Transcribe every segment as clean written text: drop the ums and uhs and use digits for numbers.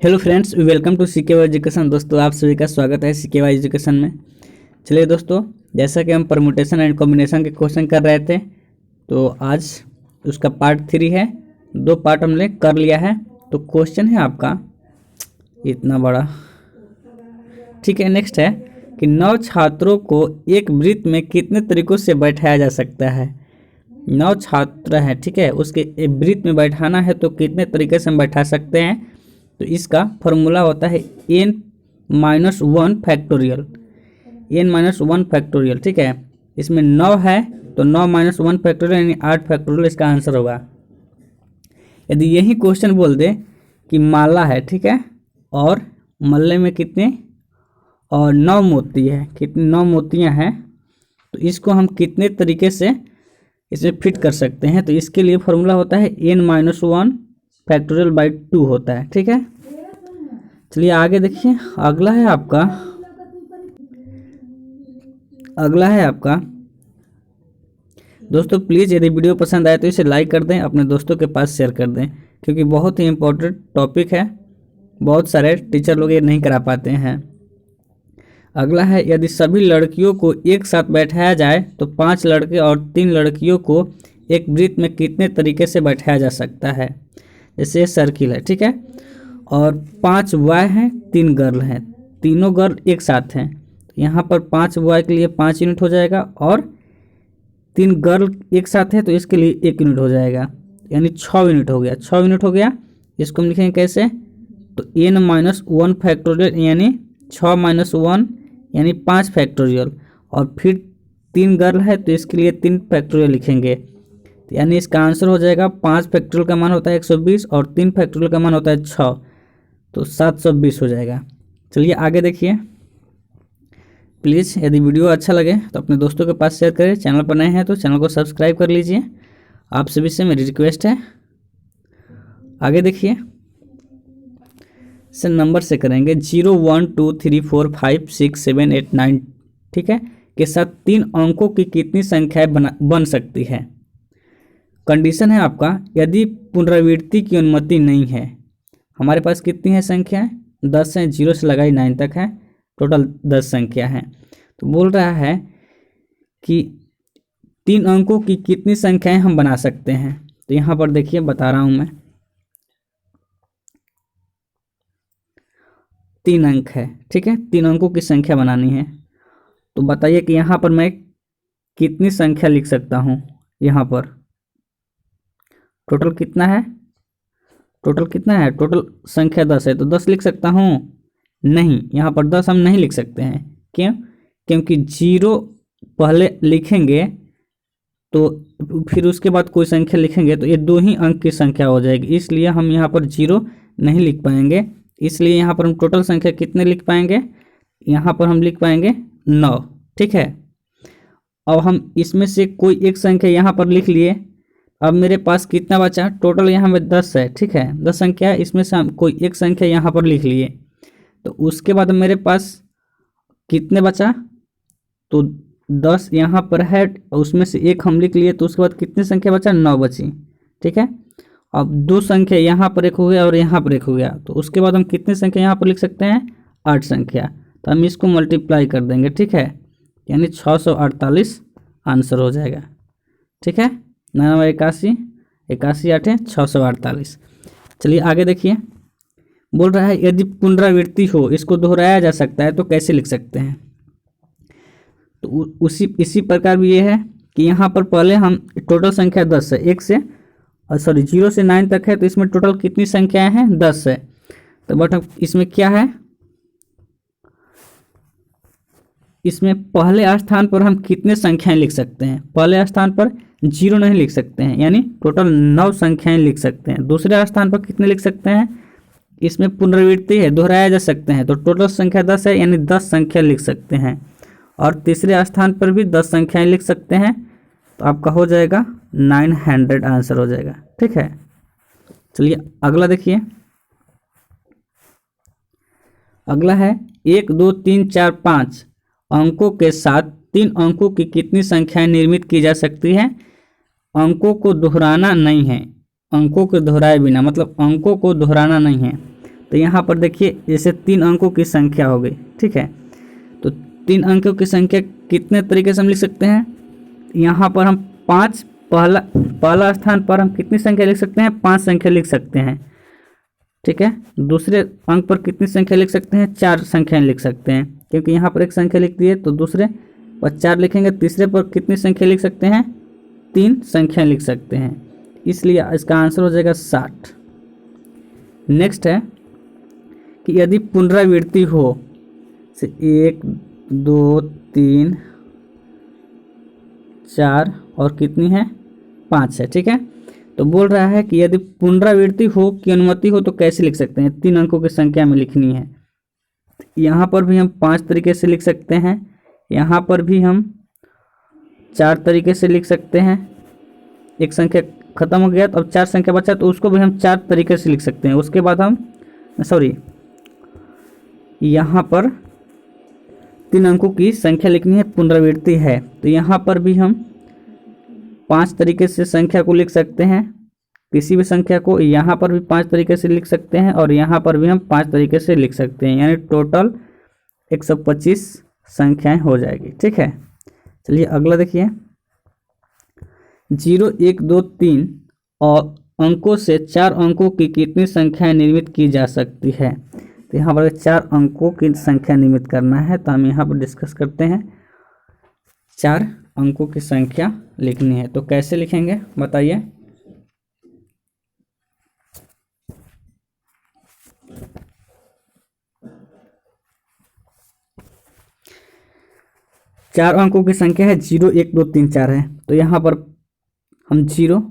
Hello friends, welcome to CKY education. दोस्तों, आप सभी का स्वागत है सीकेवाई एजुकेशन में। चलिए दोस्तों, जैसा कि हम परमुटेशन एंड कॉम्बिनेशन के क्वेश्चन कर रहे थे, तो आज उसका पार्ट 3 है। 2 पार्ट हमने कर लिया है। तो क्वेश्चन है आपका इतना बड़ा, ठीक है। नेक्स्ट है कि 9 छात्रों को एक वृत्त में कितने तरीकों से बैठाया जा सकता है। 9 छात्र हैं, ठीक है, उसके एक वृत्त में बैठाना है तो कितने तरीके से हम बैठा सकते हैं। तो इसका फॉर्मूला होता है n-1 फैक्टोरियल, n-1 फैक्टोरियल, ठीक है। इसमें 9 है तो 9-1 फैक्टोरियल यानी 8 फैक्टोरियल इसका आंसर होगा। यदि यही क्वेश्चन बोल दे कि माला है, ठीक है, और मल्ले में कितने और 9 मोती है, कितनी 9 मोतियां हैं, तो इसको हम कितने तरीके से इसमें फिट कर सकते हैं। तो इसके लिए फॉर्मूला होता है n-1 फैक्टोरियल बाई 2 होता है, ठीक है। चलिए आगे देखिए, अगला है आपका दोस्तों, प्लीज़ यदि वीडियो पसंद आए तो इसे लाइक कर दें, अपने दोस्तों के पास शेयर कर दें, क्योंकि बहुत ही इम्पोर्टेंट टॉपिक है। बहुत सारे टीचर लोग ये नहीं करा पाते हैं। अगला है, यदि सभी लड़कियों को एक साथ बैठाया जाए तो 5 लड़के और 3 लड़कियों को एक वृत्त में कितने तरीके से बैठाया जा सकता है। जैसे सर्किल है, ठीक है, और 5 बॉय हैं, 3 गर्ल हैं, तीनों गर्ल एक साथ हैं। यहाँ पर 5 बॉय के लिए 5 यूनिट हो जाएगा और 3 गर्ल एक साथ है तो इसके लिए 1 यूनिट हो जाएगा, यानी 6 यूनिट हो गया। 6 यूनिट हो गया, इसको हम लिखेंगे कैसे, तो n-1 फैक्टोरियल यानी 6-1 यानी 5 फैक्टोरियल, और फिर 3 गर्ल है तो इसके लिए 3 फैक्टोरियल लिखेंगे, यानी इसका आंसर हो जाएगा 5 फैक्टोरियल का मान होता है 120 और 3 फैक्टोरियल का मान होता है 6, तो 720 हो जाएगा। चलिए आगे देखिए, प्लीज़ यदि वीडियो अच्छा लगे तो अपने दोस्तों के पास शेयर करें। चैनल पर नए हैं तो चैनल को सब्सक्राइब कर लीजिए, आप सभी से मेरी रिक्वेस्ट है। आगे देखिए, से नंबर से करेंगे 0 1 2 3 4 5 6 7 8 9, ठीक है, के साथ 3 अंकों की कितनी संख्याएं बन सकती है। कंडीशन है आपका, यदि पुनरावृत्ति की अनुमति नहीं है। हमारे पास कितनी है संख्याएं, 10 हैं, 0 से लगाई 9 तक है, टोटल 10 संख्या हैं। तो बोल रहा है कि 3 अंकों की कितनी संख्याएं हम बना सकते हैं। तो यहाँ पर देखिए बता रहा हूँ मैं, 3 अंक है, ठीक है, 3 अंकों की संख्या बनानी है। तो बताइए कि यहाँ पर मैं कितनी संख्या लिख सकता हूँ। यहाँ पर टोटल कितना है, टोटल संख्या 10 है, तो 10 लिख सकता हूँ। नहीं, यहाँ पर 10 हम नहीं लिख सकते हैं। क्यों? क्योंकि 0 पहले लिखेंगे तो फिर उसके बाद कोई संख्या लिखेंगे तो ये 2 ही अंक की संख्या हो जाएगी, इसलिए हम यहाँ पर 0 नहीं लिख पाएंगे। इसलिए यहाँ पर हम टोटल संख्या कितने लिख पाएंगे, यहाँ पर हम लिख पाएंगे 9, ठीक है। अब हम इसमें से कोई एक संख्या यहाँ पर लिख लिए, अब मेरे पास कितना बचा, टोटल यहाँ में 10 है, ठीक है, 10 संख्या है, इसमें से हम कोई एक संख्या यहाँ पर लिख लिए, तो उसके बाद मेरे पास कितने बचा, तो 10 यहाँ पर है, उसमें से एक हम लिख लिए, तो उसके बाद कितनी संख्या बचा, 9 बची, ठीक है। अब 2 संख्या यहाँ पर एक हो गया और यहाँ पर एक हो गया, तो उसके बाद हम कितनी संख्या यहाँ पर लिख सकते हैं, 8 संख्या। तो हम इसको मल्टीप्लाई कर देंगे, ठीक है, यानी 648 आंसर हो जाएगा, ठीक है। 81 81 8 648। चलिए आगे देखिए, बोल रहा है यदि पुनरावृत्ति हो, इसको दोहराया जा सकता है तो कैसे लिख सकते हैं। तो इसी प्रकार भी ये है कि यहाँ पर पहले हम टोटल संख्या 10 है, 0 से 9 तक है, तो इसमें टोटल कितनी संख्याएं हैं, 10 है। तो बट इसमें क्या है, इसमें पहले स्थान पर हम कितने संख्याएं लिख सकते हैं। पहले स्थान पर 0 नहीं लिख सकते हैं, यानी टोटल 9 संख्याएं लिख सकते हैं। दूसरे स्थान पर कितने लिख सकते हैं, इसमें पुनरावृत्ति है, दोहराया जा सकते हैं, तो टोटल संख्या 10 है, यानी 10 संख्या लिख सकते हैं। और तीसरे स्थान पर भी 10 संख्याएं लिख सकते हैं, तो आपका हो जाएगा 900 आंसर हो जाएगा, ठीक है। चलिए अगला देखिए, अगला है 1 2 3 4 5 अंकों के साथ 3 अंकों की कितनी संख्याएं निर्मित की जा सकती है। अंकों को दोहराना नहीं है, अंकों को दोहराए बिना, मतलब अंकों को दोहराना नहीं है। तो यहाँ पर देखिए जैसे 3 अंकों की संख्या हो गई, ठीक है। तो 3 अंकों की संख्या कितने तरीके से हम लिख सकते हैं? यहाँ पर हम 5 पहला स्थान पर हम कितनी संख्या लिख सकते हैं? 5 संख्या लिख सकते हैं, ठीक है। दूसरे अंक पर कितनी संख्या लिख सकते हैं? 4 संख्याएं लिख सकते हैं, क्योंकि यहाँ पर एक संख्या लिख दी है तो दूसरे पर 4 लिखेंगे। तीसरे पर कितनी संख्या लिख सकते हैं? 3 संख्या लिख सकते हैं, इसलिए इसका आंसर हो जाएगा 60। नेक्स्ट है कि यदि पुनरावृत्ति हो से 1 2 3 4 और कितनी है? 5 है, ठीक है। तो बोल रहा है कि यदि पुनरावृत्ति हो की अनुमति हो तो कैसे लिख सकते हैं? 3 अंकों की संख्या में लिखनी है। यहाँ पर भी हम 5 तरीके से लिख सकते हैं, यहाँ पर भी हम 4 तरीके से लिख सकते हैं। एक संख्या खत्म हो गया तो अब 4 संख्या बचा, तो उसको भी हम 4 तरीके से लिख सकते हैं। उसके बाद हम यहाँ पर 3 अंकों की संख्या लिखनी है, पुनरावृत्ति है, तो यहाँ पर भी हम 5 तरीके से संख्या को लिख सकते हैं, किसी भी संख्या को। यहाँ पर भी 5 तरीके से लिख सकते हैं और यहाँ पर भी हम 5 तरीके से लिख सकते हैं, यानी टोटल 125 संख्याएं हो जाएगी, ठीक है। चलिए अगला देखिए, 0 1 2 3 और अंकों से 4 अंकों की कितनी संख्याएं निर्मित की जा सकती है? तो यहाँ पर 4 अंकों की संख्या निर्मित करना है, तो हम यहाँ पर डिस्कस करते हैं। 4 अंकों की संख्या लिखनी है, तो कैसे लिखेंगे बताइए? चार अंकों की संख्या है 0 1 2 3 4 है, तो यहाँ पर हम 0,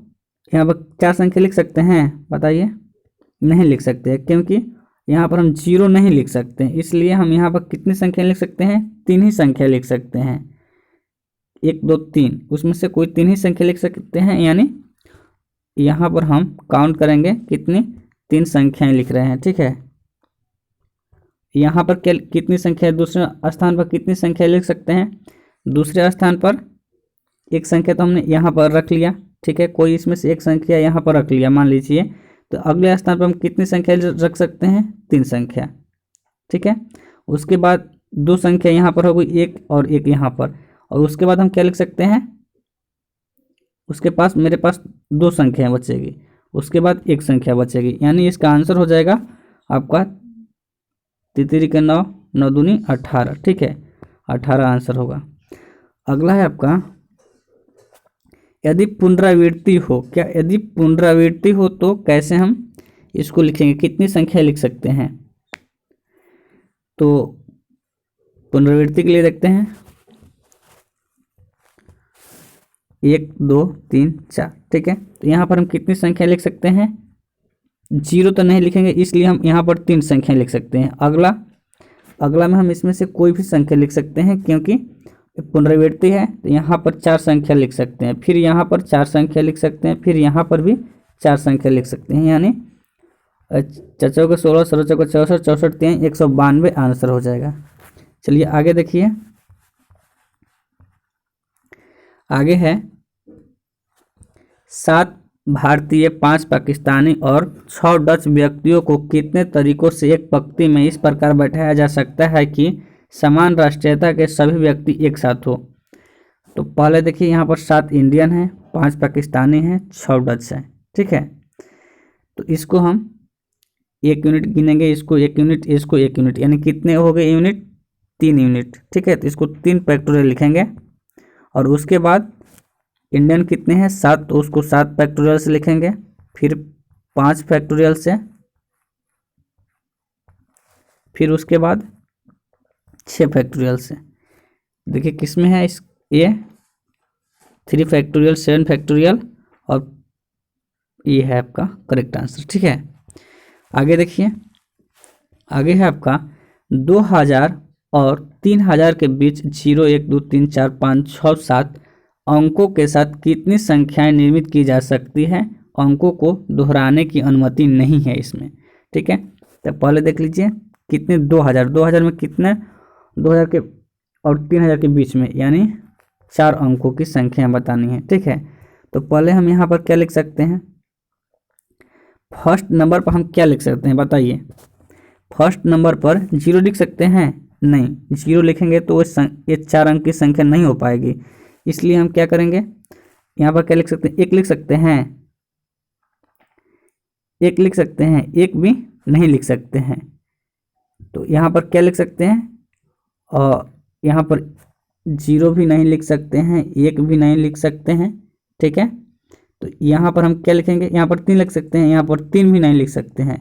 यहाँ पर 4 संख्या लिख सकते हैं? बताइए, नहीं लिख सकते हैं, क्योंकि यहाँ पर हम 0 नहीं लिख सकते हैं, इसलिए हम यहाँ पर कितनी संख्या लिख सकते हैं? 3 ही संख्या लिख सकते हैं। 1 2 3 उसमें से कोई 3 ही संख्या लिख सकते हैं, यानी यहाँ पर हम काउंट करेंगे कितनी? 3 संख्याएं लिख रहे हैं, ठीक है। यहाँ पर क्या कितनी संख्या है? दूसरे स्थान पर कितनी संख्या लिख सकते हैं? दूसरे स्थान पर एक संख्या तो हमने यहाँ पर रख लिया, ठीक है। कोई इसमें से एक संख्या यहाँ पर रख लिया मान लीजिए, तो अगले स्थान पर हम कितनी संख्या रख सकते हैं? 3 संख्या, ठीक है। उसके बाद 2 संख्या यहाँ पर हो गई, 1 और 1 यहाँ पर, और उसके बाद हम क्या लिख सकते हैं? उसके पास मेरे पास 2 संख्याएं बचेगी, उसके बाद 1 संख्या बचेगी, यानी इसका आंसर हो जाएगा आपका 3 के 9 9 दूनी 18, ठीक है। 18 आंसर होगा। अगला है आपका, यदि पुनरावृत्ति हो, क्या यदि पुनरावृत्ति हो तो कैसे हम इसको लिखेंगे? कितनी संख्या लिख सकते हैं? तो पुनरावृत्ति के लिए देखते हैं, 1 2 3 4, ठीक है। तो यहाँ पर हम कितनी संख्या लिख सकते हैं? 0 तो नहीं लिखेंगे, इसलिए हम यहाँ पर 3 संख्या लिख सकते हैं। अगला में हम इसमें से कोई भी संख्या लिख सकते हैं, क्योंकि पुनरावृत्ति है, तो यहाँ पर 4 संख्या लिख सकते हैं, फिर यहाँ पर 4 संख्या लिख सकते हैं, फिर यहाँ पर भी 4 संख्या लिख सकते हैं, यानी 4 को 16 16 को 64 64 3 192 आंसर हो जाएगा। चलिए आगे देखिए, आगे है 7 भारतीय, 5 पाकिस्तानी और 6 डच व्यक्तियों को कितने तरीकों से एक पंक्ति में इस प्रकार बैठाया जा सकता है कि समान राष्ट्रीयता के सभी व्यक्ति एक साथ हो? तो पहले देखिए, यहाँ पर 7 इंडियन हैं, 5 पाकिस्तानी हैं, 6 डच हैं, ठीक है। तो इसको हम 1 यूनिट गिनेंगे, इसको 1 यूनिट, इसको 1 यूनिट, यानी कितने हो गए यूनिट? 3 यूनिट, ठीक है। तो इसको 3 फैक्टोरियल लिखेंगे, और उसके बाद इंडियन कितने हैं? 7, तो उसको 7 फैक्टोरियल से लिखेंगे, फिर 5 फैक्टोरियल से, फिर उसके बाद 6 फैक्टोरियल से। देखिए किस में है ये 3 फैक्टोरियल, 7 फैक्टोरियल, और ये है आपका करेक्ट आंसर, ठीक है। आगे देखिए, आगे है आपका 2000 और 3000 के बीच 0 1 2 3 4 5 6 7 अंकों के साथ कितनी संख्याएं निर्मित की जा सकती है? अंकों को दोहराने की अनुमति नहीं है इसमें, ठीक है। तो पहले देख लीजिए, कितने? 2000 में कितने? 2000 के और 3000 के बीच में, यानी 4 अंकों की संख्या बतानी है, ठीक है। तो पहले हम यहाँ पर क्या लिख सकते हैं? फर्स्ट नंबर पर हम क्या लिख सकते हैं बताइए? फर्स्ट नंबर पर जीरो लिख सकते हैं? नहीं, जीरो लिखेंगे तो ये 4 अंक की संख्या नहीं हो पाएगी। इसलिए हम क्या करेंगे, यहाँ पर क्या लिख सकते हैं, एक लिख सकते हैं, एक लिख सकते हैं, एक भी नहीं लिख सकते हैं। तो यहाँ पर क्या लिख सकते हैं, और यहाँ पर जीरो भी नहीं लिख सकते हैं, एक भी नहीं लिख सकते हैं, ठीक है। तो यहाँ पर हम क्या लिखेंगे, यहाँ पर 3 लिख सकते हैं, यहाँ पर 3 भी नहीं लिख सकते हैं।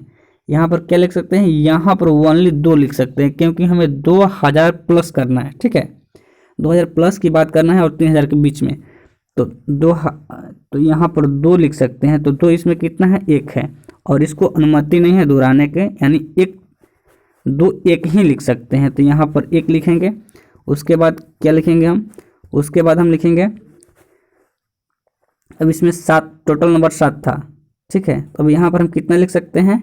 यहाँ पर क्या लिख सकते हैं, यहाँ पर ओनली 2 लिख सकते हैं, क्योंकि हमें 2000 प्लस करना है, ठीक है। 2000 प्लस की बात करना है और 3000 के बीच में, तो तो यहाँ पर 2 लिख सकते हैं। तो 2 इसमें कितना है, 1 है, और इसको अनुमति नहीं है दोहराने के, यानी 1 ही लिख सकते हैं। तो यहाँ पर 1 लिखेंगे। उसके बाद क्या लिखेंगे हम, उसके बाद हम लिखेंगे, अब इसमें 7 टोटल नंबर 7 था, ठीक है। तो अब यहाँ पर हम कितना लिख सकते हैं,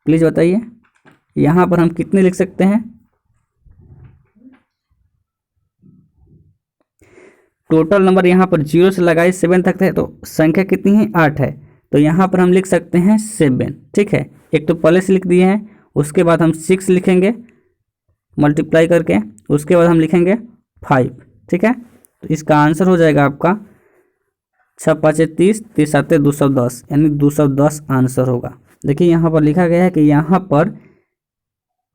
प्लीज़ बताइए, यहाँ पर हम कितने लिख सकते हैं? टोटल नंबर यहाँ पर 0 से लगाए 7 तक है, तो संख्या कितनी है, 8 है। तो यहाँ पर हम लिख सकते हैं 7, ठीक है। एक तो पहले से लिख दिए हैं, उसके बाद हम 6 लिखेंगे मल्टीप्लाई करके, उसके बाद हम लिखेंगे 5, ठीक है। तो इसका आंसर हो जाएगा आपका 6 5 30, 30 7 210, यानी 210 आंसर होगा। देखिए यहाँ पर लिखा गया है कि यहाँ पर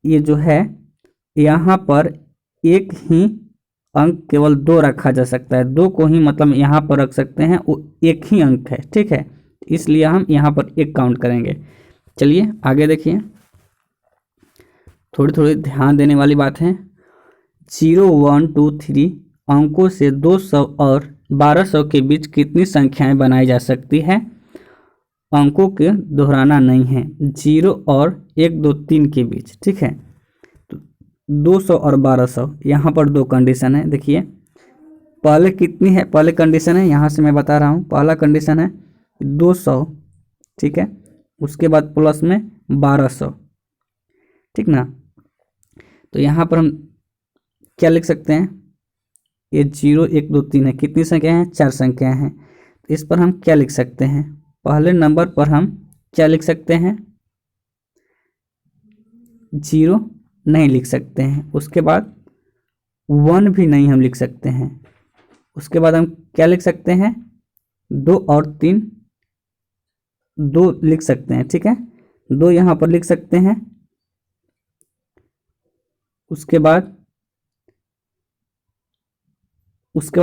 ये जो है, यहाँ पर एक ही अंक केवल 2 रखा जा सकता है, 2 को ही मतलब यहाँ पर रख सकते हैं, वो एक ही अंक है, ठीक है। इसलिए हम यहाँ पर 1 काउंट करेंगे। चलिए आगे देखिए, थोड़ी थोड़ी ध्यान देने वाली बात है। 0 1 2 3 अंकों से 200 और 1200 के बीच कितनी संख्याएं बनाई जा सकती है? अंकों के दोहराना नहीं है, 0 और 1 2 3 के बीच, ठीक है। तो 200 और 1200, यहाँ पर 2 कंडीशन है। देखिए पहले कितनी है, पहले कंडीशन है, यहाँ से मैं बता रहा हूँ, पहला कंडीशन है 200, ठीक है। उसके बाद प्लस में 1200, ठीक ना। तो यहाँ पर हम क्या लिख सकते हैं, ये 0 1 2 3 है, कितनी संख्या है, 4 संख्याएं हैं। तो इस पर हम क्या लिख सकते हैं, पहले नंबर पर हम क्या लिख सकते हैं, 0 नहीं लिख सकते हैं। उसके बाद 1 भी नहीं हम लिख सकते हैं। उसके बाद हम क्या लिख सकते हैं, 2 और 3, 2 लिख सकते हैं, ठीक है। 2 यहाँ पर लिख सकते हैं। उसके बाद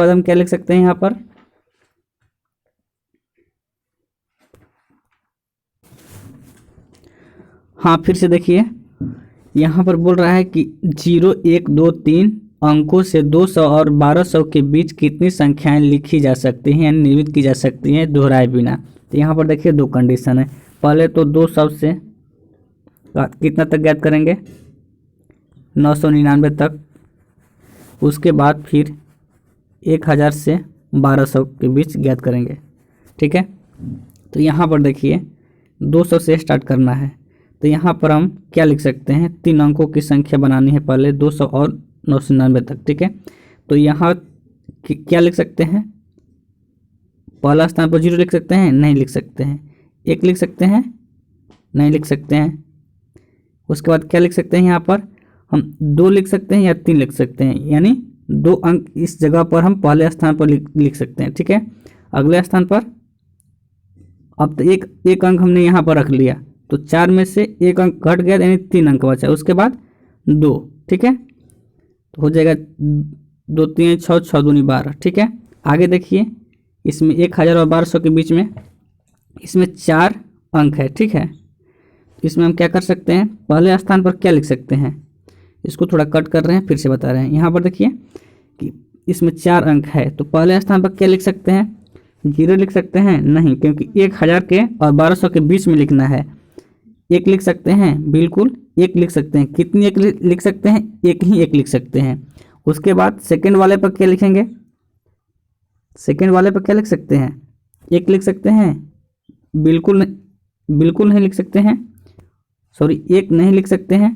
हम क्या लिख सकते हैं यहाँ पर, हाँ फिर से देखिए, यहाँ पर बोल रहा है कि 0 1 2 3 अंकों से 200 और 1200 के बीच कितनी संख्याएं लिखी जा सकती हैं, यानी निर्मित की जा सकती हैं दोहराए बिना। तो यहाँ पर देखिए 2 कंडीशन है। पहले तो 200 से कितना तक ज्ञात करेंगे, 999 तक। उसके बाद फिर 1000 से 1200 के बीच ज्ञात करेंगे, ठीक है। तो यहाँ पर देखिए 200 से स्टार्ट करना है। तो यहाँ पर हम क्या लिख सकते हैं, 3 अंकों की संख्या बनानी है पहले, 200 और 999 तक, ठीक है। तो यहाँ क्या लिख सकते हैं, पहला स्थान पर 0 लिख सकते हैं, नहीं लिख सकते हैं। 1 लिख सकते हैं, नहीं लिख सकते हैं। उसके बाद क्या लिख सकते हैं, यहाँ पर हम 2 लिख सकते हैं या 3 लिख सकते हैं, यानी 2 अंक इस जगह पर हम पहले स्थान पर लिख सकते हैं, ठीक है। अगले स्थान पर अब तो एक अंक हमने यहाँ पर रख लिया, तो 4 में से 1 अंक घट गया, यानी 3 अंक बचा। उसके बाद 2, ठीक है। तो हो जाएगा 2 3 6 6 दूनी 12, ठीक है। आगे देखिए, इसमें 1000 और 1200 के बीच में इसमें 4 अंक है, ठीक है। इसमें हम क्या कर सकते हैं, पहले स्थान पर क्या लिख सकते हैं, इसको थोड़ा कट कर रहे हैं, फिर से बता रहे हैं। यहाँ पर देखिए कि इसमें 4 अंक है, तो पहले स्थान पर क्या लिख सकते हैं, 0 लिख सकते हैं, नहीं, क्योंकि 1000 के और 1200 के बीच में लिखना है। 1 लिख सकते हैं, बिल्कुल 1 लिख सकते हैं। कितनी 1 लिख सकते हैं, 1 ही 1 लिख सकते हैं। उसके बाद सेकंड वाले पर क्या लिखेंगे, सेकंड वाले पर क्या लिख सकते हैं, 1 लिख सकते हैं, बिल्कुल नहीं लिख सकते हैं, सॉरी 1 नहीं लिख सकते हैं।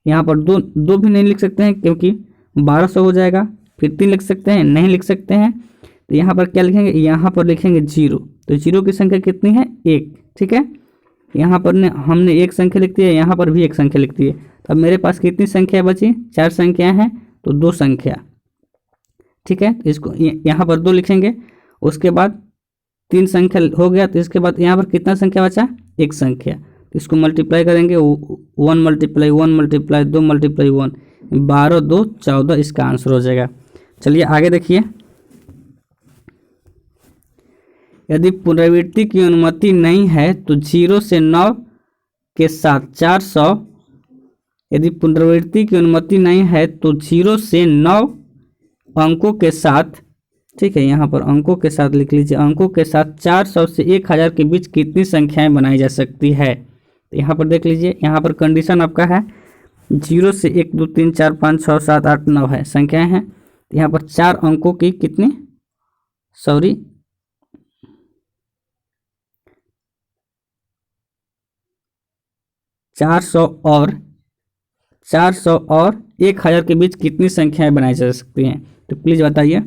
यहाँ पर 2 भी नहीं लिख सकते हैं, क्योंकि 1200 हो जाएगा। फिर 3 लिख सकते हैं, नहीं लिख सकते हैं। तो यहाँ पर क्या लिखेंगे, यहाँ पर लिखेंगे 0। तो 0 की संख्या कितनी है, 1, ठीक है। यहाँ पर ने हमने एक संख्या लिख दी है, यहाँ पर भी एक संख्या लिख दी है। तो अब मेरे पास कितनी संख्या बची? 4 संख्या हैं, तो 2 संख्या। ठीक है, इसको यहाँ पर 2 लिखेंगे। उसके बाद 3 संख्या हो गया, तो इसके बाद यहाँ पर कितना संख्या बचा? 1 संख्या। तो इसको मल्टीप्लाई करेंगे, 1 मल्टीप्लाई 1 मल्टीप्लाई 2 मल्टीप्लाई 1, 12 2 14 इसका आंसर हो जाएगा। चलिए आगे देखिए। यदि पुनरावृत्ति की अनुमति नहीं है तो 0 से 9 के साथ 400। यदि पुनरावृत्ति की अनुमति नहीं है तो 0 से 9 अंकों के साथ, ठीक है, यहाँ पर अंकों के साथ लिख लीजिए, अंकों के साथ 400 से 1000 के बीच कितनी संख्याएं बनाई जा सकती है? तो यहाँ पर देख लीजिए, यहाँ पर कंडीशन आपका है 0 से 1 2 3 4 5 6 7 8 9 है, संख्याएं हैं। तो यहाँ पर 4 अंकों की कितनी, 400 और 1000 के बीच कितनी संख्याएं बनाई जा सकती हैं? तो प्लीज़ बताइए।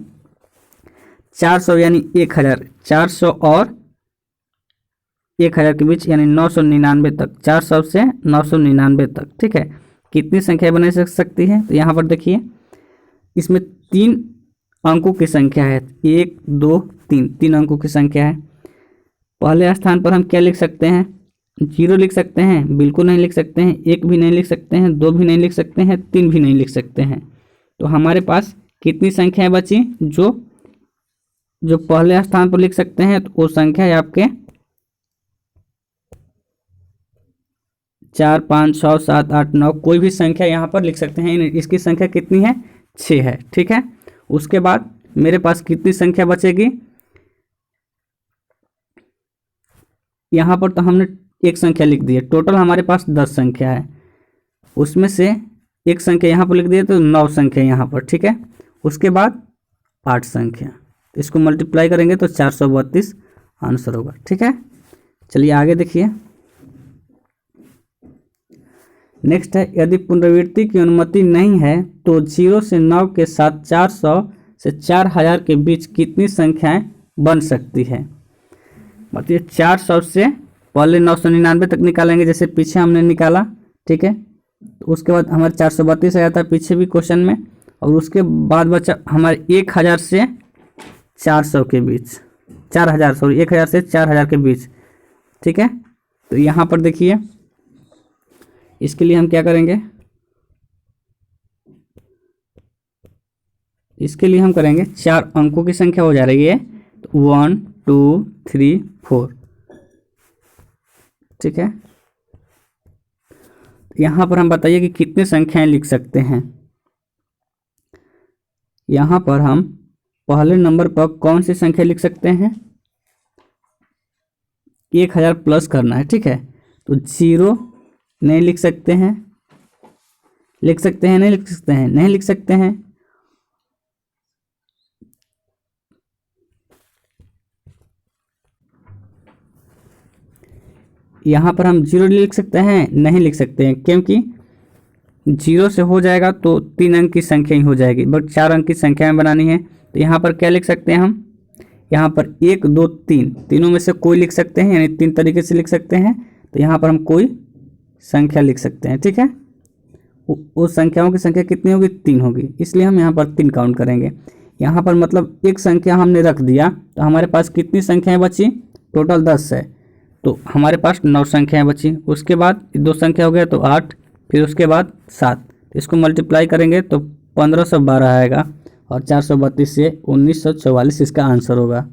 400 यानी 1000, 400 और 1000 के बीच यानी 999 तक, 400 से 999 तक, ठीक है, कितनी संख्या बनाई जा सकती है? तो यहाँ पर देखिए, इसमें 3 अंकों की संख्या है, 1 2 3, 3 अंकों की संख्या है। पहले स्थान पर हम क्या लिख सकते हैं? 0 लिख सकते हैं? बिल्कुल नहीं लिख सकते हैं। 1 भी नहीं लिख सकते हैं, 2 भी नहीं लिख सकते हैं, 3 भी नहीं लिख सकते हैं। तो हमारे पास कितनी संख्याएं बची जो पहले स्थान पर लिख सकते हैं? तो वो संख्या है आपके 4 5 6 7 8 9, कोई भी संख्या यहाँ पर लिख सकते हैं। इसकी संख्या कितनी है? 6 है, ठीक है। उसके बाद मेरे पास कितनी संख्या बचेगी? यहाँ पर तो हमने एक संख्या लिख दी है, टोटल हमारे पास 10 संख्या है, उसमें से एक संख्या यहाँ पर लिख दी है, तो 9 संख्या यहाँ पर, ठीक है। उसके बाद 8 संख्या, इसको मल्टीप्लाई करेंगे तो 432 आंसर होगा, ठीक है। चलिए आगे देखिए। नेक्स्ट है, यदि पुनरावृत्ति की अनुमति नहीं है तो 0 से 9 के साथ 400 से 4000 के बीच कितनी संख्याएं बन सकती है? मतलब 400 से पहले 999 तक निकालेंगे, जैसे पीछे हमने निकाला, ठीक है। तो उसके बाद हमारे 432 आया था पीछे भी क्वेश्चन में, और उसके बाद बचा हमारे 1000 से 400 के बीच, 4000 सॉरी 1000 से 4000 के बीच, ठीक है। तो यहाँ पर देखिए, इसके लिए हम क्या करेंगे? इसके लिए हम करेंगे 4 अंकों की संख्या हो जा रही है, तो 1 2 3 4, ठीक है। यहाँ पर हम बताइए कि कितनी संख्याएं लिख सकते हैं। यहाँ पर हम पहले नंबर पर कौन सी संख्या लिख सकते हैं? 1000 प्लस करना है, ठीक है। तो 0 नहीं लिख सकते हैं, लिख सकते हैं, नहीं लिख सकते हैं, नहीं लिख सकते हैं। यहाँ पर हम 0 लिख सकते हैं, नहीं लिख सकते हैं, क्योंकि 0 से हो जाएगा तो 3 अंक की संख्या ही हो जाएगी, बट 4 अंक की संख्याएं बनानी है। तो यहाँ पर क्या लिख सकते हैं हम? यहाँ पर 1 2 3, तीनों में से कोई लिख सकते हैं, यानी 3 तरीके से लिख सकते हैं। तो यहाँ पर हम कोई संख्या लिख सकते हैं, ठीक है। उस संख्याओं की संख्या कितनी होगी? 3 होगी, इसलिए हम यहाँ पर 3 काउंट करेंगे। यहाँ पर मतलब एक संख्या हमने रख दिया, तो हमारे पास कितनी संख्याएं बची? टोटल 10 है, तो हमारे पास 9 संख्याएं बची। उसके बाद 2 संख्या हो गया तो 8, फिर उसके बाद 7, इसको मल्टीप्लाई करेंगे तो 1512 आएगा, और 432 से 1944 इसका आंसर होगा।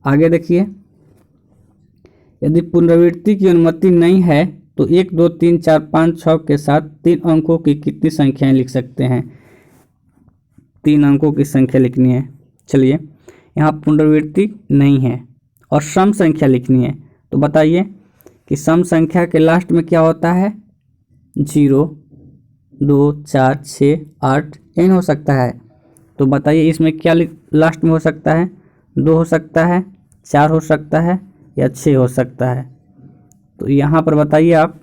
आगे देखिए, यदि पुनरावृत्ति की अनुमति नहीं है तो 1 2 3 4 5 6 के साथ 3 अंकों की कितनी संख्याएं लिख सकते हैं? 3 अंकों की संख्या लिखनी है। चलिए, यहाँ पुनरावृत्ति नहीं है और सम संख्या लिखनी है, तो बताइए कि सम संख्या के लास्ट में क्या होता है? 0 2 4 6 8 n हो सकता है। तो बताइए इसमें क्या लास्ट में हो सकता है? 2 हो सकता है, 4 हो सकता है, या 6 हो सकता है। तो यहाँ पर बताइए आप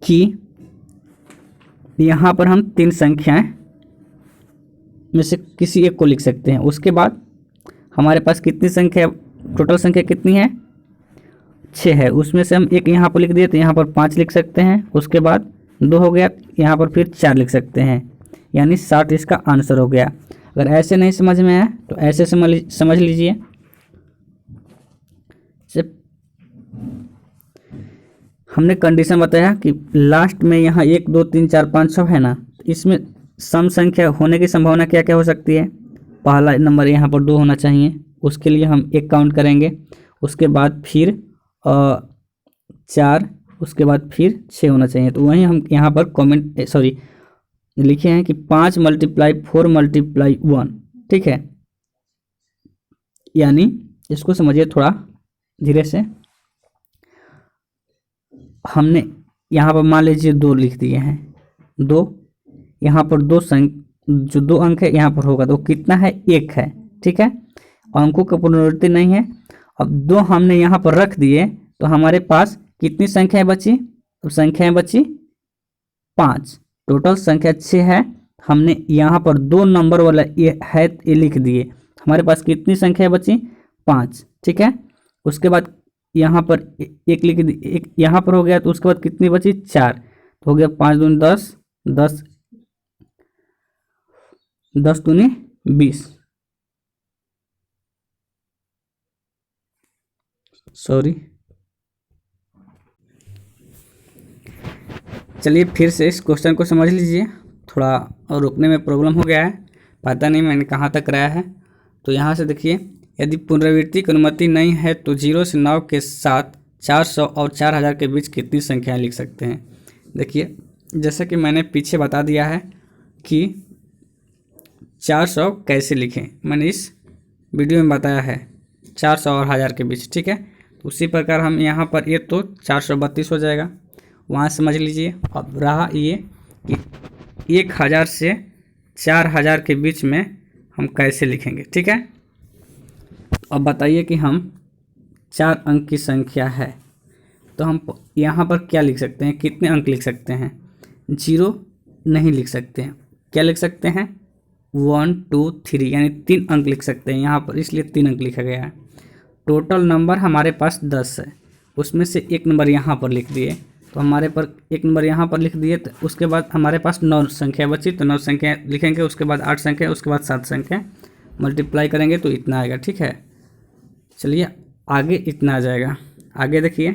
कि यहाँ पर हम 3 संख्याएं में से किसी एक को लिख सकते हैं। उसके बाद हमारे पास कितनी संख्या टोटल संख्या कितनी है, 6 है। उसमें से हम एक यहाँ पर लिख दिए तो यहाँ पर 5 लिख सकते हैं, उसके बाद 2 हो गया, यहाँ पर फिर 4 लिख सकते हैं, यानी 60 इसका आंसर हो गया। अगर ऐसे नहीं समझ में आया तो ऐसे समझ लीजिए। हमने कंडीशन बताया कि लास्ट में यहाँ 1 2 3 4 5 6 है ना, इसमें सम संख्या होने की संभावना क्या क्या हो सकती है। पहला नंबर यहाँ पर 2 होना चाहिए, उसके लिए हम 1 काउंट करेंगे, उसके बाद फिर 4, उसके बाद फिर 6 होना चाहिए। तो वहीं हम यहाँ पर लिखे हैं कि 5 × 4 × 1, ठीक है। यानी इसको समझिए थोड़ा धीरे से। हमने यहाँ पर मान लीजिए 2 लिख दिए हैं, 2, यहाँ पर जो 2 अंक है यहाँ पर होगा तो कितना है, 1 है, ठीक है। अंकों का पुनरावृत्ति नहीं है। अब 2 हमने यहाँ पर रख दिए तो हमारे पास कितनी संख्याएं बची, तो संख्याएं बची 5, टोटल संख्या 6 है। हमने यहाँ पर 2 नंबर वाला ये लिख दिए, हमारे पास कितनी संख्या बची, 5, ठीक है। उसके बाद यहाँ पर एक लिख दी, एक यहाँ पर हो गया, तो उसके बाद कितनी बची, 4, तो हो गया 5 दूनी 10, 10 दूनी 20, सॉरी। चलिए फिर से इस क्वेश्चन को समझ लीजिए, थोड़ा और रुकने में प्रॉब्लम हो गया है, पता नहीं मैंने कहाँ तक कराया है। तो यहाँ से देखिए, यदि पुनरावृत्ति की अनुमति नहीं है तो 0 से 9 के साथ 400 और 4000 के बीच कितनी संख्याएं लिख सकते हैं। देखिए जैसा कि मैंने पीछे बता दिया है कि 400 कैसे लिखें, मैंने इस वीडियो में बताया है 400 और 1000 के बीच, ठीक है। उसी प्रकार हम यहाँ पर ये तो 432 हो जाएगा, वहाँ समझ लीजिए। अब रहा ये कि 1000 से 4000 के बीच में हम कैसे लिखेंगे, ठीक है। अब बताइए कि हम 4 अंक की संख्या है तो हम यहाँ पर क्या लिख सकते हैं, कितने अंक लिख सकते हैं, 0 नहीं लिख सकते हैं, क्या लिख सकते हैं, 1 2 3, यानी 3 अंक लिख सकते हैं यहाँ पर, इसलिए 3 अंक लिखा गया है। टोटल नंबर हमारे पास 10 है, उसमें से एक नंबर यहाँ पर लिख दिए, तो हमारे पर एक नंबर यहाँ पर लिख दिए, तो उसके बाद हमारे पास 9 संख्या बची, तो 9 संख्या लिखेंगे, उसके बाद 8 संख्या, उसके बाद 7 संख्या, मल्टीप्लाई करेंगे तो इतना आएगा, ठीक है। चलिए आगे इतना आ जाएगा। आगे देखिए,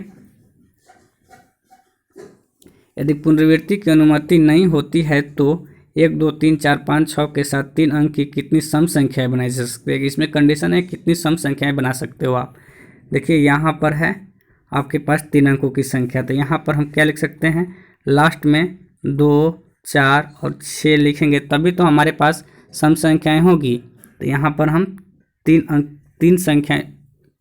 यदि पुनरावृत्ति की अनुमति नहीं होती है तो 1 2 3 4 5 6 के साथ 3 अंक की कितनी सम संख्याएं बनाई जा सकती है। इसमें कंडीशन है कितनी सम संख्याएं बना सकते हो आप। देखिए यहाँ पर है आपके पास 3 अंकों की संख्या, तो यहाँ पर हम क्या लिख सकते हैं, लास्ट में 2 4 और 6 लिखेंगे तभी तो हमारे पास सम संख्याएं होगी। तो यहाँ पर हम 3 संख्याएं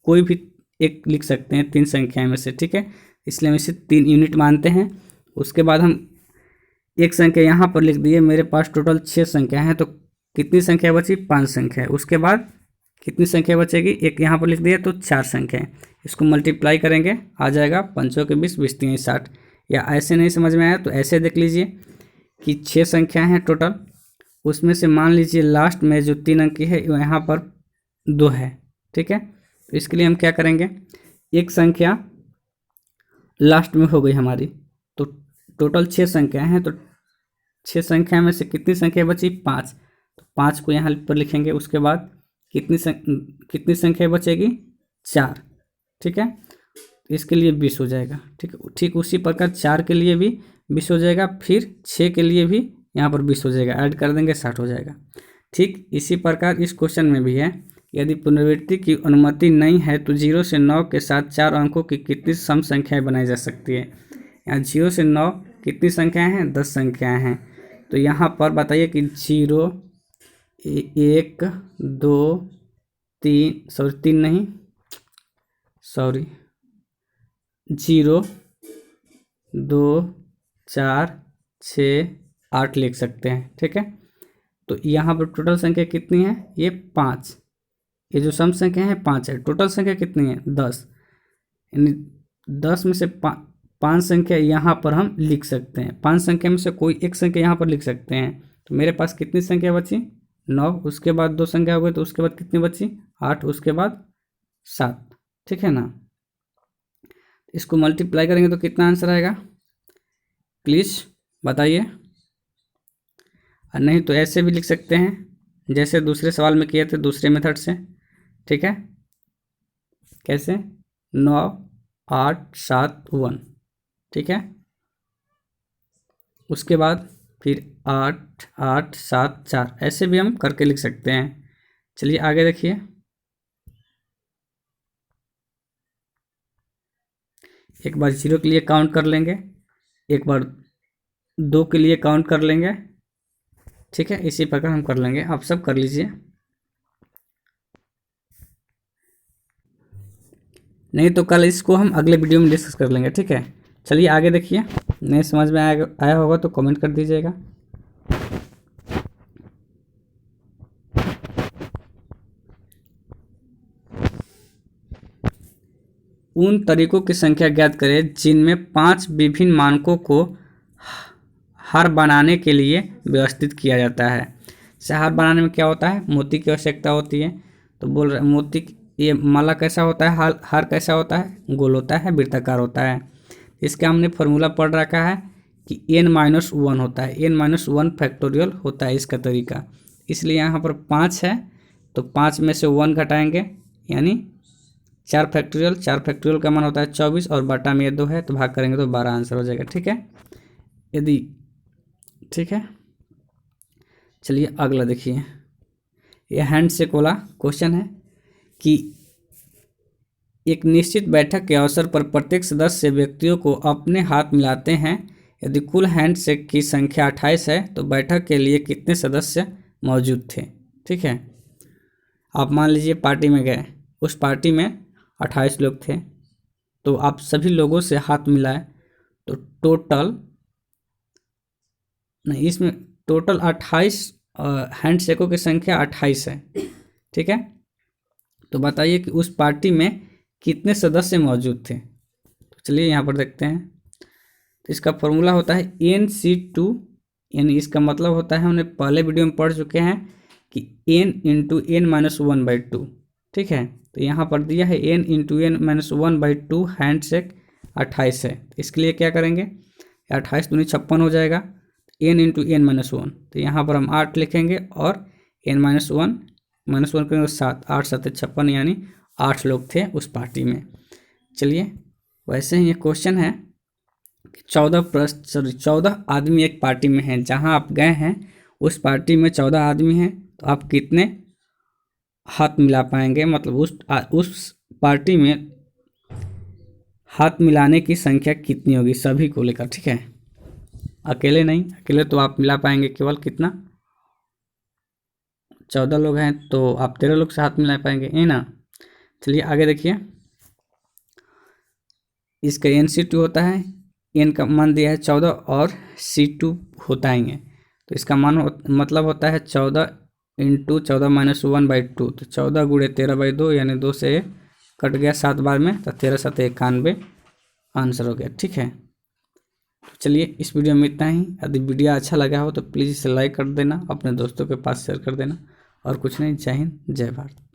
कोई भी एक लिख सकते हैं 3 संख्याएं में से, ठीक है, इसलिए हम इसे 3 यूनिट मानते हैं। उसके बाद हम एक संख्या यहाँ पर लिख दिए, मेरे पास टोटल 6 संख्या हैं, तो कितनी संख्या बची, 5 संख्या है। उसके बाद कितनी संख्या बचेगी, एक यहाँ पर लिख दिया तो 4 संख्या है, इसको मल्टीप्लाई करेंगे आ जाएगा 5 के 20 20 3 60। या ऐसे नहीं समझ में आया तो ऐसे देख लीजिए कि 6 संख्या हैं टोटल, उसमें से मान लीजिए लास्ट में जो 3 अंक की है यहाँ पर 2 है, ठीक है। तो इसके लिए हम क्या करेंगे, एक संख्या लास्ट में हो गई हमारी, तो टोटल 6 संख्या हैं, तो 6 संख्या में से कितनी संख्या बची, 5, तो 5 को यहाँ पर लिखेंगे। उसके बाद कितनी संख्या बचेगी, 4, ठीक है, इसके लिए 20 हो जाएगा, ठीक उसी प्रकार 4 के लिए भी 20 हो जाएगा, फिर 6 के लिए भी यहाँ पर 20 हो जाएगा, ऐड कर देंगे 60 हो जाएगा। ठीक इसी प्रकार इस क्वेश्चन में भी है, यदि पुनरावृत्ति की अनुमति नहीं है तो 0 से 9 के साथ 4 अंकों की कितनी सम संख्याएं बनाई जा सकती है। यहाँ 0 से 9 कितनी संख्याएं हैं, 10 संख्याएं हैं। तो यहाँ पर बताइए कि 0 1 2 3 0 2 4 6 8 लिख सकते हैं, ठीक है। तो यहाँ पर टोटल संख्या कितनी है, ये 5, ये जो सम संख्या है 5 है, टोटल संख्या कितनी है 10, यानी 10 में से 5 संख्या यहाँ पर हम लिख सकते हैं, 5 संख्या में से कोई एक संख्या यहाँ पर लिख सकते हैं। तो मेरे पास कितनी संख्या बची, 9, उसके बाद 2 संख्या हो गई, तो उसके बाद कितनी बची, 8, उसके बाद 7, ठीक है ना। इसको मल्टीप्लाई करेंगे तो कितना आंसर आएगा प्लीज़ बताइए। और नहीं तो ऐसे भी लिख सकते हैं जैसे दूसरे सवाल में किए थे दूसरे मेथड से, ठीक है। कैसे? 9, 8, 7, 1, ठीक है। उसके बाद फिर 8, 8, 7, 4, ऐसे भी हम करके लिख सकते हैं। चलिए आगे देखिए। एक बार 0 के लिए काउंट कर लेंगे, एक बार 2 के लिए काउंट कर लेंगे, ठीक है। इसी प्रकार हम कर लेंगे, आप सब कर लीजिए। नहीं तो कल इसको हम अगले वीडियो में डिस्कस कर लेंगे, ठीक है। चलिए आगे देखिए। नहीं समझ में आया होगा तो कमेंट कर दीजिएगा। उन तरीकों की संख्या ज्ञात करें जिनमें 5 विभिन्न मानकों को हार बनाने के लिए व्यवस्थित किया जाता है। जैसे हार बनाने में क्या होता है, मोती की आवश्यकता होती है। तो बोल रहे मोती, ये माला कैसा होता है, हार कैसा होता है, गोल होता है, वृत्ताकार होता है। इसका हमने फॉर्मूला पढ़ रखा है कि n-1 होता है, n-1 फैक्टोरियल होता है इसका तरीका। इसलिए यहाँ पर 5 है तो 5 में से 1 घटाएंगे यानी 4 फैक्टोरियल, 4 फैक्टोरियल का मान होता है 24 और बटा में ये 2 है तो भाग करेंगे तो 12 आंसर हो जाएगा, ठीक है। यदि ठीक है, चलिए अगला देखिए। यह हैंड शेक वाला क्वेश्चन है कि एक निश्चित बैठक के अवसर पर प्रत्येक सदस्य व्यक्तियों को अपने हाथ मिलाते हैं। यदि कुल हैंड शेक की संख्या 28 है तो बैठक के लिए कितने सदस्य मौजूद थे, ठीक है। आप मान लीजिए पार्टी में गए, उस पार्टी में 28 लोग थे, तो आप सभी लोगों से हाथ मिलाए तो टोटल नहीं, इसमें टोटल 28 हैंड शेकों की संख्या 28 है, ठीक है। तो बताइए कि उस पार्टी में कितने सदस्य मौजूद थे। तो चलिए यहाँ पर देखते हैं। तो इसका फॉर्मूला होता है NC2, यानी इसका मतलब होता है, हमने पहले वीडियो में पढ़ चुके हैं कि n इंटू n-1/2, ठीक है। तो यहाँ पर दिया है n into n-1/2 hand shake 28 है। इसके लिए क्या करेंगे, 28 दूनी 56 हो जाएगा, n इंटू n-1, तो यहाँ पर हम 8 लिखेंगे और n-1 करेंगे 7, 8 7 56, यानी 8 लोग थे उस पार्टी में। चलिए वैसे ही ये क्वेश्चन है कि 14 आदमी एक पार्टी में हैं। जहाँ आप गए हैं उस पार्टी में 14 आदमी हैं, तो आप कितने हाथ मिला पाएंगे, मतलब उस पार्टी में हाथ मिलाने की संख्या कितनी होगी सभी को लेकर, ठीक है। अकेले नहीं, अकेले तो आप मिला पाएंगे केवल कितना, 14 लोग हैं तो आप 13 लोग से हाथ मिला पाएंगे, है ना। चलिए आगे देखिए। इसका NC2 होता है, n का मान दिया है 14 और C2 होता है, तो इसका मान मतलब होता है 14 इंटू 14-1/2, तो 14 गुणे 13/2 यानी 2 से 1 कट गया 7 बार में, तो 13 7 91 आंसर हो गया, ठीक है। चलिए इस वीडियो में इतना ही। यदि वीडियो अच्छा लगा हो तो प्लीज़ इसे लाइक कर देना, अपने दोस्तों के पास शेयर कर देना, और कुछ नहीं। जय हिंद, जय भारत।